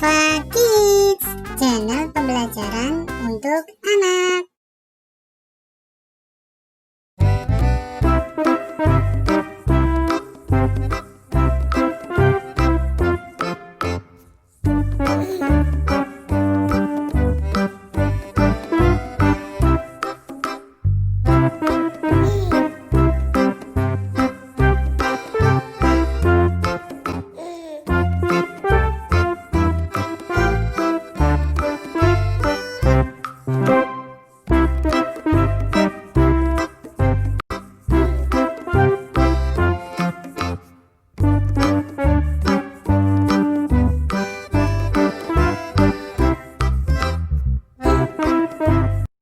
Alfa Kids, channel pembelajaran untuk anak.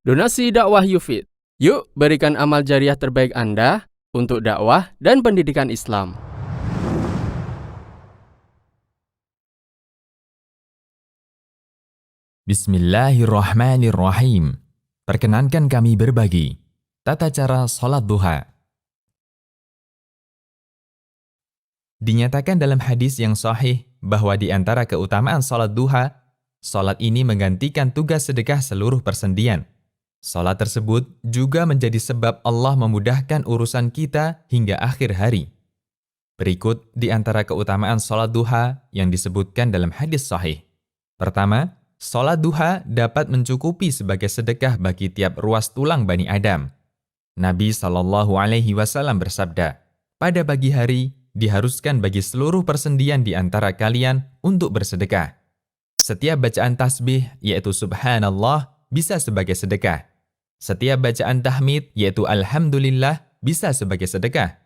Donasi dakwah Yufid. Yuk berikan amal jariah terbaik Anda untuk dakwah dan pendidikan Islam. Bismillahirrahmanirrahim. Perkenankan kami berbagi tata cara salat duha. Dinyatakan dalam hadis yang sahih bahwa di antara keutamaan salat duha, salat ini menggantikan tugas sedekah seluruh persendian. Salat tersebut juga menjadi sebab Allah memudahkan urusan kita hingga akhir hari. Berikut di antara keutamaan salat duha yang disebutkan dalam hadis sahih. Pertama, salat duha dapat mencukupi sebagai sedekah bagi tiap ruas tulang Bani Adam. Nabi SAW bersabda, pada pagi hari diharuskan bagi seluruh persendian di antara kalian untuk bersedekah. Setiap bacaan tasbih, yaitu subhanallah, bisa sebagai sedekah. Setiap bacaan tahmid, yaitu alhamdulillah, bisa sebagai sedekah.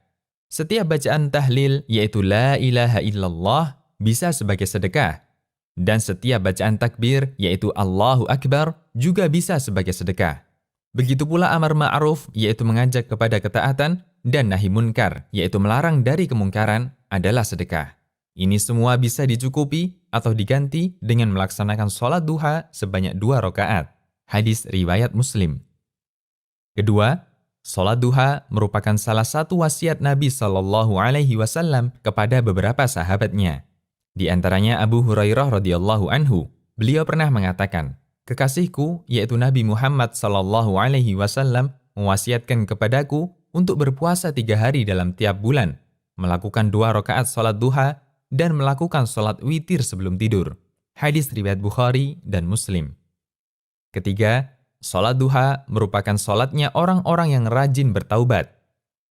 Setiap bacaan tahlil, yaitu la ilaha illallah, bisa sebagai sedekah. Dan setiap bacaan takbir, yaitu Allahu Akbar, juga bisa sebagai sedekah. Begitu pula amar ma'ruf, yaitu mengajak kepada ketaatan, dan nahi munkar, yaitu melarang dari kemungkaran, adalah sedekah. Ini semua bisa dicukupi atau diganti dengan melaksanakan sholat duha sebanyak 2 rakaat. Hadis riwayat Muslim. Kedua, sholat duha merupakan salah satu wasiat Nabi SAW kepada beberapa sahabatnya. Di antaranya Abu Hurairah radhiyallahu anhu. Beliau pernah mengatakan, kekasihku yaitu Nabi Muhammad SAW mewasiatkan kepadaku untuk berpuasa 3 hari dalam tiap bulan, melakukan 2 rakaat sholat duha, dan melakukan sholat witir sebelum tidur. Hadis riwayat Bukhari dan Muslim. Ketiga, sholat duha merupakan sholatnya orang-orang yang rajin bertaubat.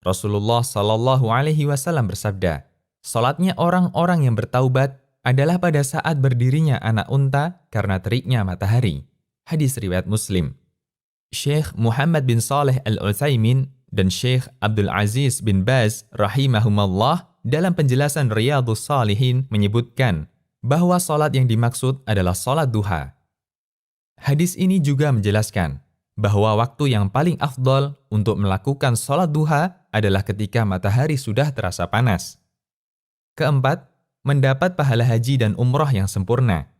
Rasulullah SAW bersabda, sholatnya orang-orang yang bertaubat adalah pada saat berdirinya anak unta karena teriknya matahari. Hadis riwayat Muslim. Syekh Muhammad bin Saleh Al-Utsaimin dan Syekh Abdul Aziz bin Baz rahimahumallah dalam penjelasan Riyadhus Shalihin menyebutkan bahwa sholat yang dimaksud adalah sholat duha. Hadis ini juga menjelaskan bahwa waktu yang paling afdol untuk melakukan sholat duha adalah ketika matahari sudah terasa panas. Keempat, mendapat pahala haji dan umrah yang sempurna.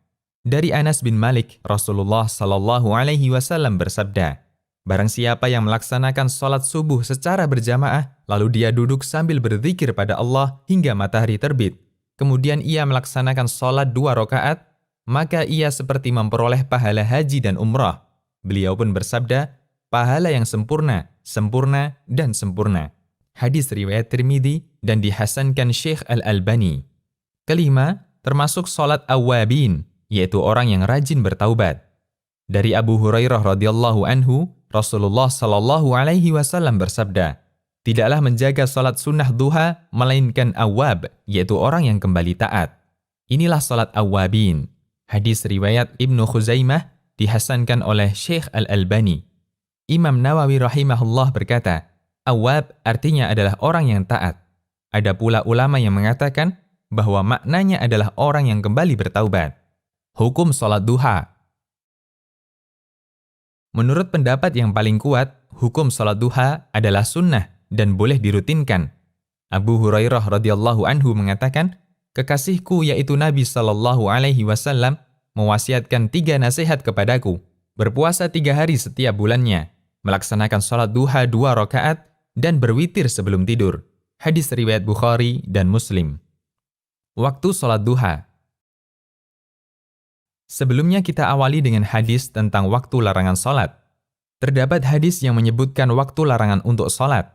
Dari Anas bin Malik, Rasulullah SAW bersabda, barang siapa yang melaksanakan sholat subuh secara berjamaah, lalu dia duduk sambil berzikir pada Allah hingga matahari terbit, kemudian ia melaksanakan sholat 2 rakaat, maka ia seperti memperoleh pahala haji dan umrah. Beliau pun bersabda, pahala yang sempurna, sempurna, dan sempurna. Hadis riwayat Tirmidzi dan dihasankan Syekh Al-Albani. Kelima, termasuk sholat awwabin, yaitu orang yang rajin bertaubat. Dari Abu Hurairah radhiyallahu anhu, Rasulullah SAW bersabda, tidaklah menjaga sholat sunnah duha, melainkan awwab, yaitu orang yang kembali taat. Inilah sholat awwabin. Hadis riwayat Ibnu Khuzaimah dihasankan oleh Syekh Al-Albani. Imam Nawawi rahimahullah berkata, awwab artinya adalah orang yang taat. Ada pula ulama yang mengatakan bahwa maknanya adalah orang yang kembali bertaubat. Hukum sholat duha. Menurut pendapat yang paling kuat, hukum sholat duha adalah sunnah dan boleh dirutinkan. Abu Hurairah radhiyallahu anhu mengatakan, kekasihku yaitu Nabi SAW mewasiatkan 3 nasihat kepadaku, berpuasa 3 hari setiap bulannya, melaksanakan sholat duha 2 rakaat, dan berwitir sebelum tidur. Hadis riwayat Bukhari dan Muslim. Waktu sholat duha. Sebelumnya kita awali dengan hadis tentang waktu larangan sholat. Terdapat hadis yang menyebutkan waktu larangan untuk sholat.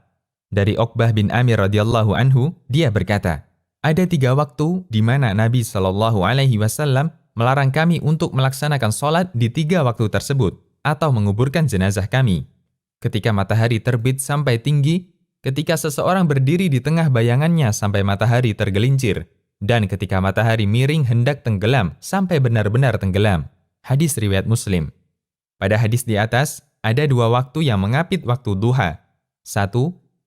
Dari Uqbah bin Amir radhiyallahu anhu, dia berkata, ada 3 waktu di mana Nabi SAW melarang kami untuk melaksanakan sholat di 3 waktu tersebut, atau menguburkan jenazah kami. Ketika matahari terbit sampai tinggi, ketika seseorang berdiri di tengah bayangannya sampai matahari tergelincir, dan ketika matahari miring hendak tenggelam sampai benar-benar tenggelam. Hadis riwayat Muslim. Pada hadis di atas, ada 2 waktu yang mengapit waktu duha. 1,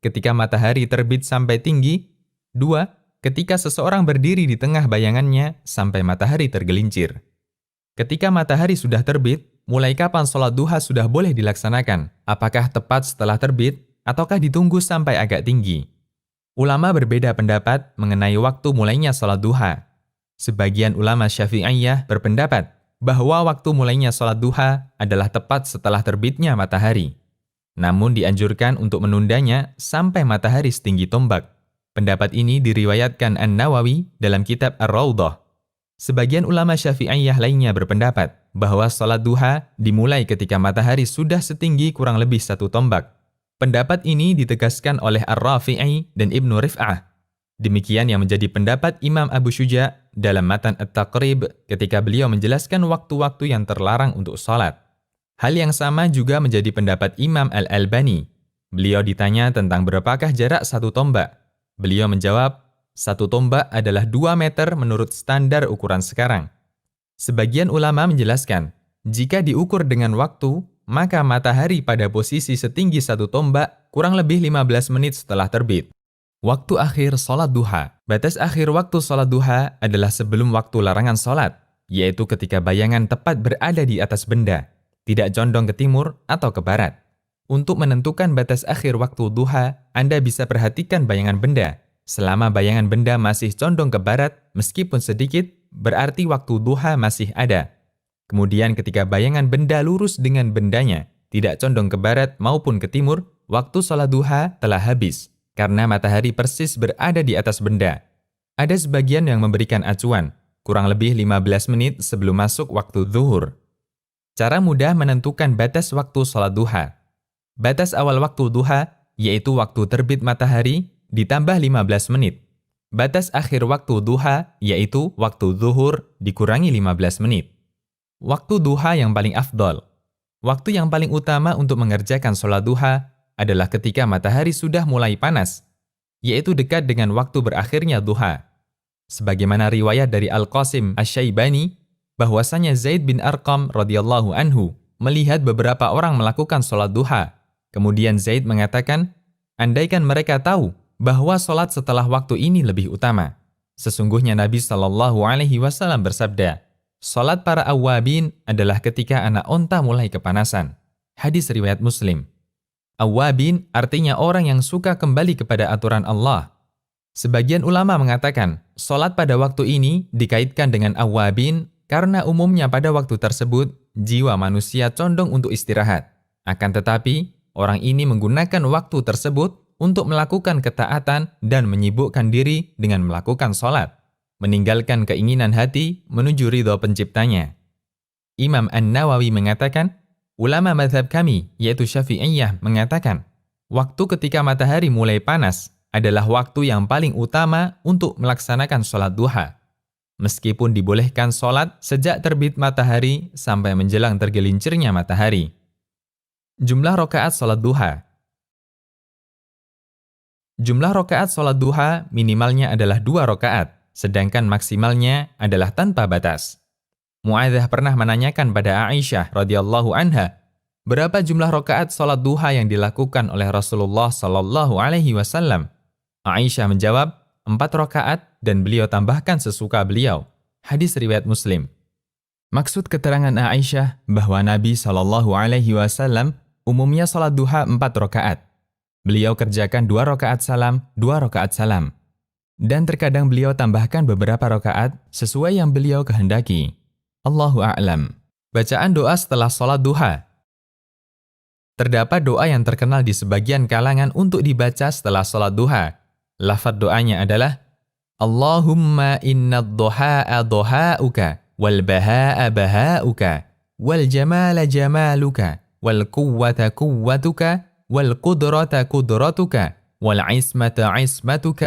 ketika matahari terbit sampai tinggi. 2, ketika seseorang berdiri di tengah bayangannya sampai matahari tergelincir. Ketika matahari sudah terbit, mulai kapan sholat duha sudah boleh dilaksanakan? Apakah tepat setelah terbit, ataukah ditunggu sampai agak tinggi? Ulama berbeda pendapat mengenai waktu mulainya sholat duha. Sebagian ulama Syafi'iyah berpendapat bahwa waktu mulainya sholat duha adalah tepat setelah terbitnya matahari. Namun dianjurkan untuk menundanya sampai matahari setinggi tombak. Pendapat ini diriwayatkan An-Nawawi dalam kitab Ar-Rawdah. Sebagian ulama Syafi'iyah lainnya berpendapat bahwa sholat duha dimulai ketika matahari sudah setinggi kurang lebih 1 tombak. Pendapat ini ditegaskan oleh Ar-Rafi'i dan Ibnu Rif'ah. Demikian yang menjadi pendapat Imam Abu Syuja dalam matan At-Taqrib ketika beliau menjelaskan waktu-waktu yang terlarang untuk sholat. Hal yang sama juga menjadi pendapat Imam Al-Albani. Beliau ditanya tentang berapakah jarak 1 tombak. Beliau menjawab, 1 tombak adalah 2 meter menurut standar ukuran sekarang. Sebagian ulama menjelaskan, jika diukur dengan waktu, maka matahari pada posisi setinggi 1 tombak kurang lebih 15 menit setelah terbit. Waktu akhir sholat duha. Batas akhir waktu sholat duha adalah sebelum waktu larangan sholat, yaitu ketika bayangan tepat berada di atas benda, tidak condong ke timur atau ke barat. Untuk menentukan batas akhir waktu duha, Anda bisa perhatikan bayangan benda. Selama bayangan benda masih condong ke barat, meskipun sedikit, berarti waktu duha masih ada. Kemudian ketika bayangan benda lurus dengan bendanya, tidak condong ke barat maupun ke timur, waktu sholat duha telah habis, karena matahari persis berada di atas benda. Ada sebagian yang memberikan acuan, kurang lebih 15 menit sebelum masuk waktu zuhur. Cara mudah menentukan batas waktu sholat duha. Batas awal waktu duha, yaitu waktu terbit matahari, ditambah 15 menit. Batas akhir waktu duha, yaitu waktu zuhur, dikurangi 15 menit. Waktu duha yang paling afdol. Waktu yang paling utama untuk mengerjakan sholat duha adalah ketika matahari sudah mulai panas, yaitu dekat dengan waktu berakhirnya duha. Sebagaimana riwayat dari Al-Qasim Asy-Syaibani, bahwasanya Zaid bin Arqam radhiyallahu anhu melihat beberapa orang melakukan sholat duha. Kemudian Zaid mengatakan, andaikan mereka tahu bahwa sholat setelah waktu ini lebih utama. Sesungguhnya Nabi SAW bersabda, sholat para awwabin adalah ketika anak onta mulai kepanasan. Hadis riwayat Muslim. Awwabin artinya orang yang suka kembali kepada aturan Allah. Sebagian ulama mengatakan, sholat pada waktu ini dikaitkan dengan awwabin karena umumnya pada waktu tersebut, jiwa manusia condong untuk istirahat. Akan tetapi, orang ini menggunakan waktu tersebut untuk melakukan ketaatan dan menyibukkan diri dengan melakukan sholat, meninggalkan keinginan hati menuju ridho penciptanya. Imam An-Nawawi mengatakan, ulama mazhab kami, yaitu Syafi'iyah, mengatakan, waktu ketika matahari mulai panas adalah waktu yang paling utama untuk melaksanakan sholat duha. Meskipun dibolehkan sholat sejak terbit matahari sampai menjelang tergelincirnya matahari. Jumlah rakaat sholat duha. Jumlah rakaat sholat duha minimalnya adalah 2 rakaat, sedangkan maksimalnya adalah tanpa batas. Mu'adzah pernah menanyakan pada Aisyah radhiyallahu anha, berapa jumlah rakaat sholat duha yang dilakukan oleh Rasulullah SAW? Aisyah menjawab, 4 rakaat dan beliau tambahkan sesuka beliau. Hadis riwayat Muslim. Maksud keterangan Aisyah bahwa Nabi SAW umumnya sholat duha 4 rakaat. Beliau kerjakan 2 rakaat salam, 2 rakaat salam. Dan terkadang beliau tambahkan beberapa rakaat sesuai yang beliau kehendaki. Allahu a'lam. Bacaan doa setelah sholat duha. Terdapat doa yang terkenal di sebagian kalangan untuk dibaca setelah sholat duha. Lafaz doanya adalah Allahumma inna dhuha'a dhuha'uka والبهاء بهاؤك والجمال جمالك والقوة قوتك والقدرة قدرتك والعصمة عصمتك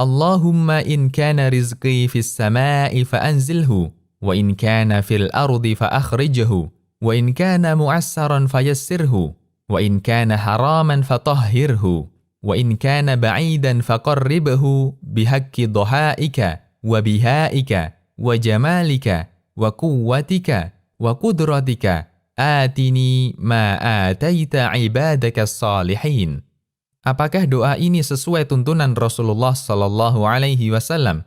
اللهم إن كان رزقي في السماء فأنزله وإن كان في الأرض فأخرجه وإن كان معسرا فيسره وإن كان حراما فطهره وإن كان بعيدا فقربه بحق ضحائك وبهائك وجمالك وقوتك وقدرتك آتني ما آتيت عبادك الصالحين. Apakah doa ini sesuai tuntunan Rasulullah Sallallahu Alaihi Wasallam?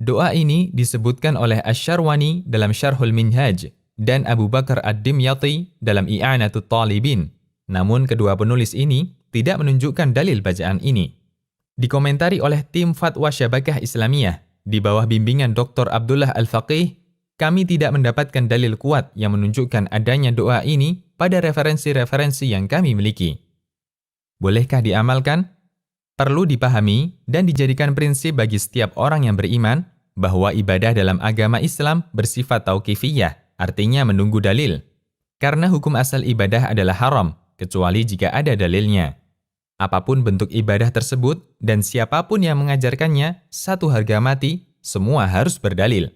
Doa ini disebutkan oleh Asy-Syarwani dalam Syarhul Minhaj dan Abu Bakar Ad-Dimyati dalam I'anatul Talibin. Namun kedua penulis ini tidak menunjukkan dalil bacaan ini. Dikomentari oleh tim Fatwa Syabakah Islamiyah di bawah bimbingan Dr. Abdullah Al-Faqih, kami tidak mendapatkan dalil kuat yang menunjukkan adanya doa ini pada referensi-referensi yang kami miliki. Bolehkah diamalkan? Perlu dipahami dan dijadikan prinsip bagi setiap orang yang beriman bahwa ibadah dalam agama Islam bersifat tauqifiyah, artinya menunggu dalil. Karena hukum asal ibadah adalah haram, kecuali jika ada dalilnya. Apapun bentuk ibadah tersebut dan siapapun yang mengajarkannya, satu harga mati, semua harus berdalil.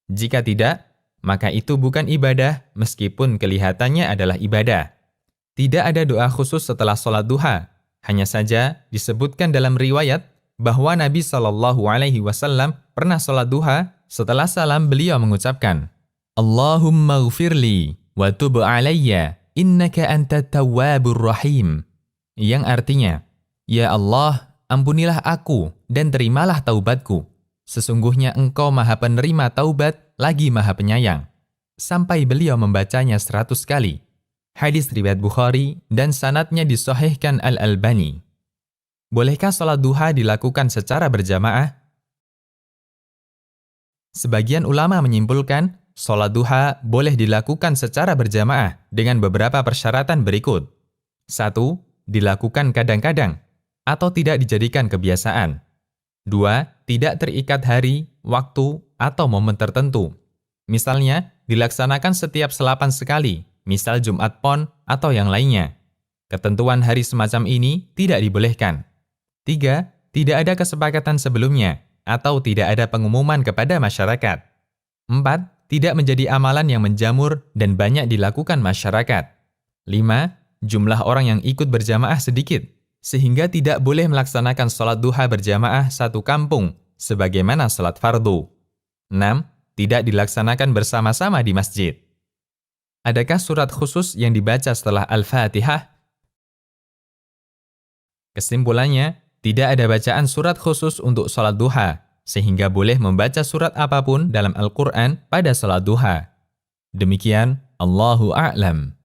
Jika tidak, maka itu bukan ibadah meskipun kelihatannya adalah ibadah. Tidak ada doa khusus setelah sholat duha. Hanya saja disebutkan dalam riwayat bahwa Nabi Shallallahu Alaihi Wasallam pernah sholat duha, setelah salam beliau mengucapkan, Allahumma ghfirli wa tub alayya innaka antat tawwabur rahim. Yang artinya, Ya Allah, ampunilah aku dan terimalah taubatku. Sesungguhnya Engkau Maha Penerima taubat lagi Maha Penyayang. Sampai beliau membacanya 100 kali. Hadis riwayat Bukhari dan sanadnya disahihkan Al-Albani. Bolehkah sholat duha dilakukan secara berjamaah? Sebagian ulama menyimpulkan, sholat duha boleh dilakukan secara berjamaah dengan beberapa persyaratan berikut. 1. Dilakukan kadang-kadang atau tidak dijadikan kebiasaan. 2. Tidak terikat hari, waktu, atau momen tertentu. Misalnya, dilaksanakan setiap 8 sekali, misal Jumat Pon atau yang lainnya. Ketentuan hari semacam ini tidak dibolehkan. 3. Tidak ada kesepakatan sebelumnya atau tidak ada pengumuman kepada masyarakat. 4. Tidak menjadi amalan yang menjamur dan banyak dilakukan masyarakat. 5. Jumlah orang yang ikut berjamaah sedikit, sehingga tidak boleh melaksanakan sholat duha berjamaah satu kampung, sebagaimana sholat fardu. 6. Tidak dilaksanakan bersama-sama di masjid. Adakah surat khusus yang dibaca setelah Al-Fatihah? Kesimpulannya, tidak ada bacaan surat khusus untuk sholat duha, sehingga boleh membaca surat apapun dalam Al-Quran pada sholat duha. Demikian, Allahu a'lam.